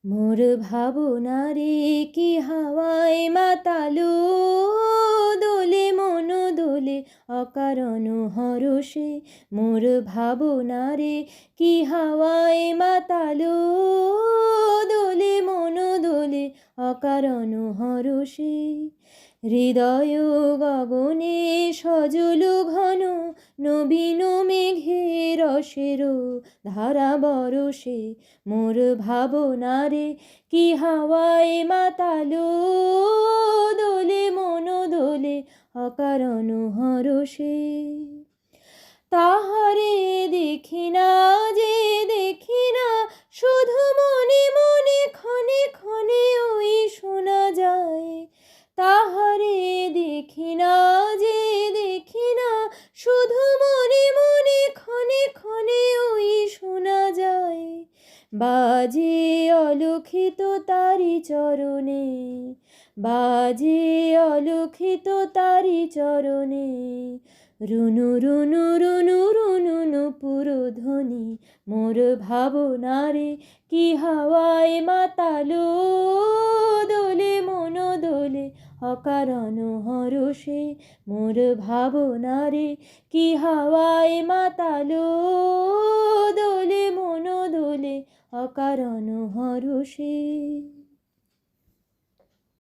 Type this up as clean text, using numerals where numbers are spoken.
মোর ভাবনারে কি হাওয়ায় মাতালো, দোলে মন দোলে অকারণ হরষে। মোর ভাবনারে কি হাওয়ায় মাতালো, দোলে মন দোলে অকারণ হরষে। হৃদয় গগনে সজল ঘন, নবীন মেঘের রসের ধারা বরষে। মোর ভাবনারে কি হাওয়ায় মাতালো, দোলে মন দোলে অকারণ হরষে। তাহারে দেখি না যে দেখি না, শুধু মনে মনে ক্ষণে ক্ষণে ওই শোনা যায়। তাহারে দেখি না যে দেখি না, শুধু মনে মনে ক্ষণে ক্ষণে ওই শোনা যায়। বাজে অলক্ষিত তারি চরণে, বাজে অলক্ষিত তারি চরণে। রুনু রুনু রুনু রুনু নুপুর ধ্বনি। মোর ভাবনারে কি হাওয়ায় মাতালো, দোলে মন দোলে অকারণ হরষে। মোর ভাবনারে কি হাওয়ায় মাতালো, দোলে মন দোলে অকারণ হরষে।